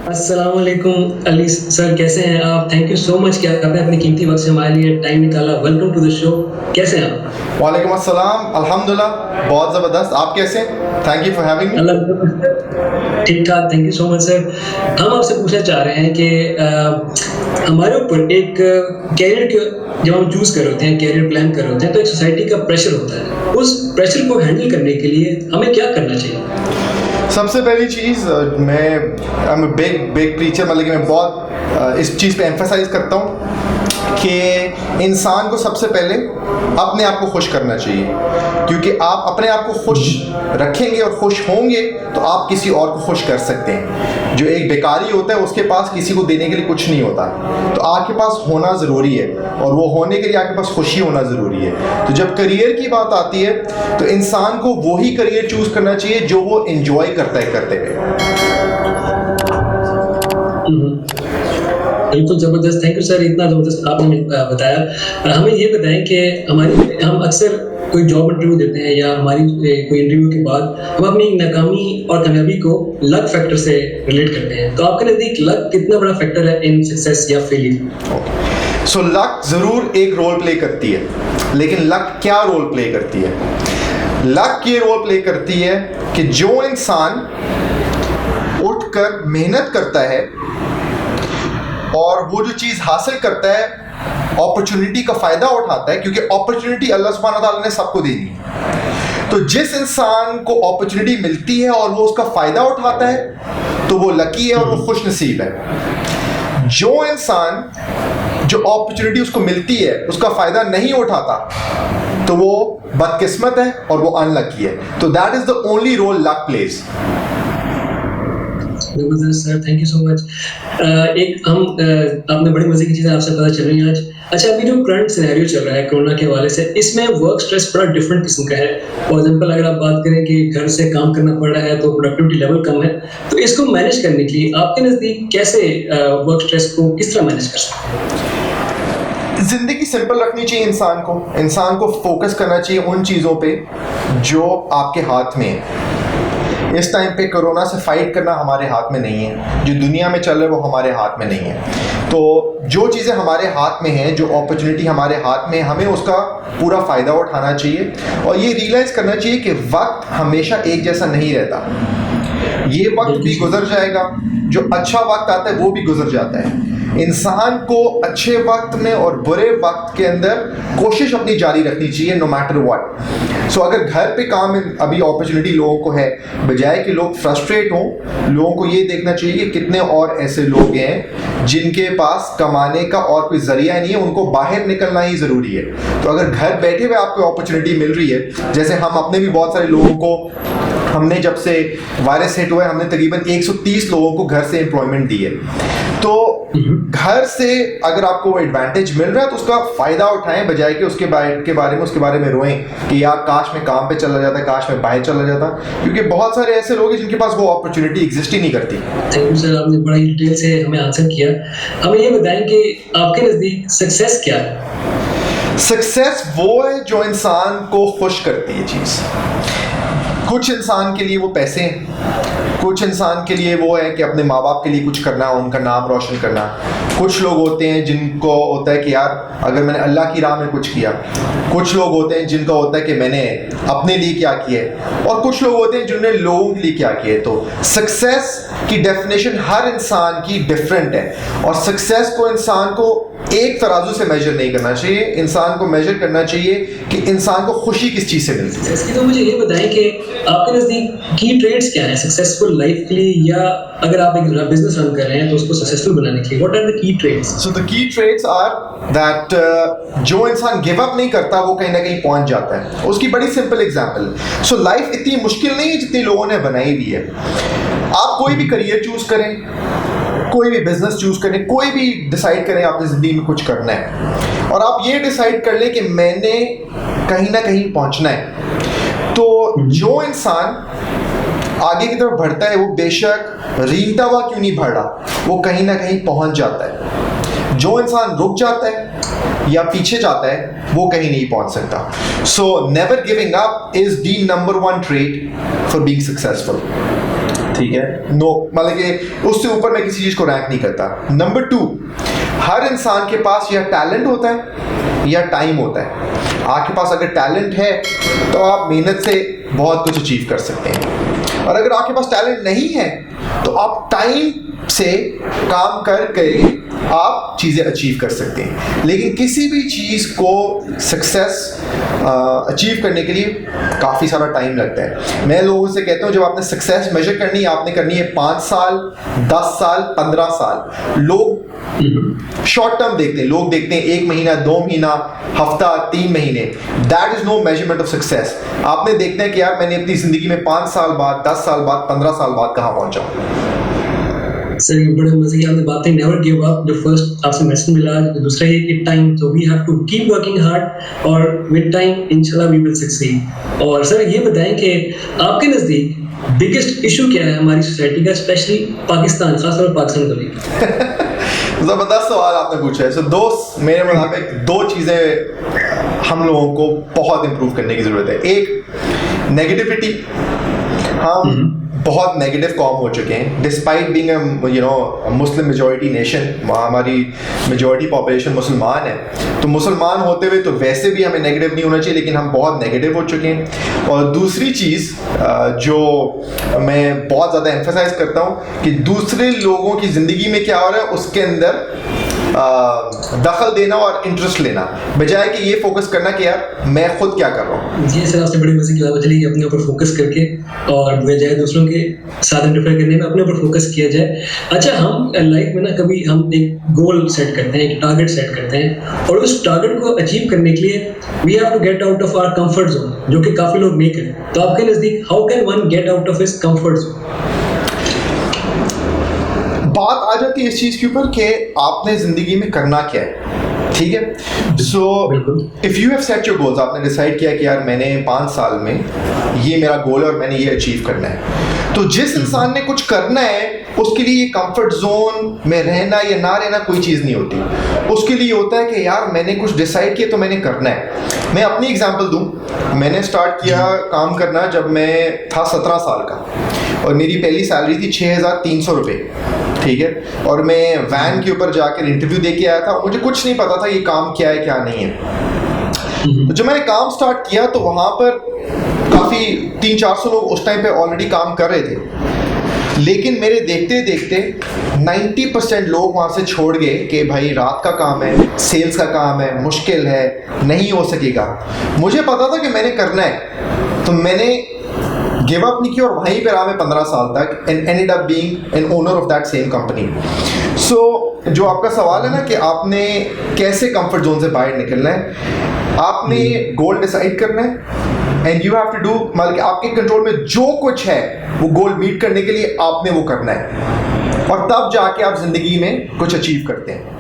अस्सलाम वालेकुम अली सर, कैसे हैं आप? थैंक यू सो मच कि आपने अपनी कीमती वक्त से हमारे लिए टाइम निकाला। Welcome to the show. कैसे हैं आप? वालेकुम अस्सलाम, अल्हम्दुलिल्लाह बहुत ज़बरदस्त। आप कैसे हैं? Thank you for having me. Allah ठीक ठाक, thank you so much sir. हम आपसे पूछना चाह रहे हैं कि हमारे ऊपर एक कैरियर के जब हम चूज कर रहे होते हैं, कैरियर प्लान कर रहे होते हैं, तो एक सोसाइटी का प्रेशर होता है। उस प्रेशर को हैंडल करने के लिए हमें क्या करना चाहिए? सबसे पहली चीज़ मैं आई एम बिग प्रीचर, मतलब कि मैं बहुत इस चीज़ पे एम्फेसाइज करता हूँ कि इंसान को सबसे पहले अपने आप को खुश करना चाहिए, क्योंकि आप अपने आप को खुश रखेंगे और खुश होंगे तो आप किसी और को खुश कर सकते हैं। जो एक बेकारी होता है उसके पास किसी को देने के लिए कुछ नहीं होता, तो आपके पास होना ज़रूरी है और वो होने के लिए आपके पास खुशी होना ज़रूरी है। तो जब करियर की बात आती है तो इंसान को वही करियर चूज़ करना चाहिए जो वो एंजॉय करता है करते हुए। बिल्कुल ज़बरदस्त, थैंक यू सर, इतना ज़बरदस्त आपने बताया। हमें ये बताएं कि हम अक्सर कोई जॉब इंटरव्यू देते हैं या हमारी कोई इंटरव्यू के बाद हम अपनी नाकामी और कामयाबी को लक फैक्टर से रिलेट करते हैं। तो आपके नज़दीक लक कितना बड़ा फैक्टर है इन सक्सेस या फेलियर? सो लक ज़रूर एक रोल प्ले करती है, लेकिन लक क्या रोल प्ले करती है? लक ये रोल प्ले करती है कि जो इंसान उठकर मेहनत करता है और वो जो चीज़ हासिल करता है, अपॉर्चुनिटी का फ़ायदा उठाता है, क्योंकि अपॉर्चुनिटी अल्लाह सुब्हानहू व तआला ने सबको देनी है। तो जिस इंसान को अपॉर्चुनिटी मिलती है और वो उसका फ़ायदा उठाता है तो वो लकी है और वो खुश नसीब है। जो इंसान जो अपॉर्चुनिटी उसको मिलती है उसका फ़ायदा नहीं उठाता तो वो बदकिस्मत है और वो अनलकी है। तो that is the only role luck plays. जबरदस्त sir, thank you so much. आपने बड़ी मजे की चीज़ें आपसे पता चल रही हैं आज। अच्छा, अभी जो करंट सिनेरियो चल रहा है कोरोना के हवाले से, इसमें वर्क स्ट्रेस बड़ा डिफरेंट किस्म का है। फॉर एग्जांपल अगर आप बात करें कि घर से काम करना पड़ रहा है तो प्रोडक्टिविटी लेवल कम है, तो इसको मैनेज करने के लिए आपके नज़दीक कैसे वर्क स्ट्रेस को किस तरह मैनेज कर सकते हैं? ज़िंदगी सिंपल रखनी चाहिए इंसान को फोकस करना चाहिए उन चीज़ों पे जो आपके हाथ में है। इस टाइम पे कोरोना से फाइट करना हमारे हाथ में नहीं है, जो दुनिया में चल रहा है वो हमारे हाथ में नहीं है। तो जो चीज़ें हमारे हाथ में हैं, जो अपॉर्चुनिटी हमारे हाथ में है, हमें उसका पूरा फ़ायदा उठाना चाहिए और ये रियलाइज़ करना चाहिए कि वक्त हमेशा एक जैसा नहीं रहता। ये वक्त भी गुजर जाएगा, जो अच्छा वक्त आता है वो भी गुजर जाता है। इंसान को अच्छे वक्त में और बुरे वक्त के अंदर कोशिश अपनी जारी रखनी चाहिए, नो मैटर व्हाट। सो अगर घर पे काम अभी अपॉर्चुनिटी लोगों को है, बजाय कि लोग फ्रस्ट्रेट हों, लोगों को ये देखना चाहिए कि कितने और ऐसे लोग हैं जिनके पास कमाने का और कोई जरिया नहीं है, उनको बाहर निकलना ही ज़रूरी है। तो अगर घर बैठे हुए आपको अपॉर्चुनिटी मिल रही है, जैसे हम अपने भी बहुत सारे लोगों को, हमने जब से वायरस हिट हुआ है हमने तकरीबन 130 लोगों को घर से एम्प्लॉयमेंट दी है। तो घर से अगर आपको एडवांटेज मिल रहा है तो उसका फ़ायदा उठाएं, बजाय कि उसके बारे में रोएं कि यार काश मैं काम पे चला जाता, काश मैं बाहर चला जाता, क्योंकि बहुत सारे ऐसे लोग हैं जिनके पास वो अपॉर्चुनिटी एग्जिस्ट ही नहीं करती। थैंक यू सर, आपने बड़ा डिटेल से हमें आंसर किया। हमें ये बताएं कि आपके नज़दीक सक्सेस क्या है? सक्सेस वो है जो इंसान को खुश करती है चीज़। कुछ इंसान के लिए वो पैसे हैं, कुछ इंसान के लिए वो है कि अपने माँ बाप के लिए कुछ करना, उनका नाम रोशन करना। कुछ लोग होते हैं जिनको होता है कि यार अगर मैंने अल्लाह की राह में कुछ किया। कुछ लोग होते हैं जिनका होता है कि मैंने अपने लिए क्या किया है, और कुछ लोग होते हैं जिन्होंने लोगों के लिए क्या किया है। तो सक्सेस की डेफिनेशन हर इंसान की डिफरेंट है और सक्सेस को इंसान को एक तराजू से मेजर नहीं करना चाहिए। इंसान को मेजर करना चाहिए कि इंसान को खुशी किस चीज़ से मिलती है। इसकी तो मुझे ये बताएं कि आपके नज़दीक की ट्रेड्स क्या हैं सक्सेसफुल लाइफ के लिए, या अगर आप एक बिजनेस रन कर रहे हैं तो उसको सक्सेसफुल बनाने के लिए what are the key traits? So the key traits are that जो इंसान गिव अप नहीं करता वो कहीं ना कहीं पहुंच जाता है। उसकी बड़ी सिंपल एग्जांपल, सो लाइफ इतनी मुश्किल नहीं है जितनी लोगों ने बनाई हुई है। आप कोई भी करियर चूज करें, कोई भी बिजनेस चूज करें, कोई भी डिसाइड करें आपने ज़िंदगी में कुछ करना है और आप ये डिसाइड कर लें कि मैंने कहीं ना कहीं पहुंचना है, तो जो इंसान आगे की तरफ बढ़ता है वो बेशक रींगता हुआ क्यों नहीं बढ़ रहा, वो कहीं ना कहीं पहुंच जाता है। जो इंसान रुक जाता है या पीछे जाता है वो कहीं नहीं पहुंच सकता। So never giving up is the number 1 trait for being successful. ठीक है, नो मतलब कि उससे ऊपर मैं किसी चीज़ को रैंक नहीं करता। नंबर 2, हर इंसान के पास या टैलेंट होता है या टाइम होता है। आपके पास अगर टैलेंट है तो आप मेहनत से बहुत कुछ अचीव कर सकते हैं, और अगर आपके पास टैलेंट नहीं है तो आप टाइम से काम करके आप चीज़ें अचीव कर सकते हैं। लेकिन किसी भी चीज़ को सक्सेस अचीव करने के लिए काफ़ी सारा टाइम लगता है। मैं लोगों से कहता हूँ, जब आपने सक्सेस मेजर करनी है, आपने करनी है 5 साल, 10 साल, 15 साल। लोग शॉर्ट टर्म देखते हैं, लोग देखते हैं 1 महीना, 2 महीना, हफ्ता, 3 महीने। That is no measurement of success. आपने देखना है कि यार मैंने अपनी ज़िंदगी में 5 साल बाद, 10 साल बाद, 15 साल बाद कहाँ पहुँचा। सर ये बड़े मजे की आपने बातें, नेवर गिव अप। जो फर्स्ट आपसे मैसेज मिला, दूसरा ये कि टाइम, तो we have to keep working hard और विद टाइम इंशाल्लाह वी विल सक्सीड। और सर ये बताएं कि आपके नज़दीक बिगेस्ट इशू क्या है हमारी सोसाइटी का, स्पेशली पाकिस्तान, खासतौर पर पाकिस्तान को लेकर? ज़बरदस्त सवाल आपने पूछा है। सो दोस्त, मेरे मुताबिक 2 चीज़ें हम लोगों को बहुत इम्प्रूव करने की ज़रूरत है। एक, नेगेटिविटी। हम बहुत नेगेटिव कॉम हो चुके हैं, despite being Muslim majority nation. हमारी मेजॉरिटी पॉपुलेशन मुसलमान है, तो मुसलमान होते हुए तो वैसे भी हमें नेगेटिव नहीं होना चाहिए, लेकिन हम बहुत नेगेटिव हो चुके हैं। और दूसरी चीज़ जो मैं बहुत ज़्यादा एम्फेसाइज करता हूँ कि दूसरे लोगों की ज़िंदगी में क्या हो रहा है उसके अंदर दखल देना और इंटरेस्ट लेना, बजाय कि ये फोकस करना कि यार मैं खुद क्या कर रहा हूँ। जी सर, आपसे बड़ी मजे की बात चली कि अपने ऊपर फोकस करके और बजाय दूसरों के साथ इंटरफेयर करने में अपने ऊपर फोकस किया जाए। अच्छा, हम लाइफ में ना कभी हम एक गोल सेट करते हैं, एक टारगेट सेट करते हैं, और उस टारगेट को अचीव करने के लिए we have to get out of our comfort zone, जो कि काफ़ी लोग नहीं करें। तो आपके नज़दीक how can one get out of his comfort zone? बात आ जाती है इस चीज़ के ऊपर कि आपने ज़िंदगी में करना क्या है, ठीक है। So if you have set your goals, आपने डिसाइड किया कि यार मैंने 5 साल में ये मेरा गोल है और मैंने ये अचीव करना है, तो जिस इंसान ने कुछ करना है उसके लिए ये कंफर्ट जोन में रहना या ना रहना कोई चीज़ नहीं होती। उसके लिए होता है कि यार मैंने कुछ डिसाइड किया तो मैंने करना है। मैं अपनी एग्जांपल दूं, मैंने स्टार्ट किया काम करना जब मैं था 17 साल का, और मेरी पहली सैलरी थी 6,300 रुपये, ठीक है। और मैं वैन के ऊपर जाकर इंटरव्यू दे के आया था, मुझे कुछ नहीं पता था ये काम क्या है क्या नहीं है। तो जब मैंने काम स्टार्ट किया तो वहाँ पर काफ़ी 300-400 लोग उस टाइम पे ऑलरेडी काम कर रहे थे, लेकिन मेरे देखते देखते 90% लोग वहाँ से छोड़ गए कि भाई रात का काम है, सेल्स का काम है, मुश्किल है, नहीं हो सकेगा। मुझे पता था कि मैंने करना है, तो मैंने गिव अप नहीं किया और वहीं पे रहा मैं 15 साल तक, and ended up being an owner of that same company. So जो आपका सवाल है ना कि आपने कैसे कंफर्ट जोन से बाहर निकलना है, आपने गोल डिसाइड करना है and you have to do, मतलब कि आपके कंट्रोल में जो कुछ है वो गोल मीट करने के लिए आपने वो करना है, और तब जाके आप जिंदगी में कुछ अचीव करते हैं।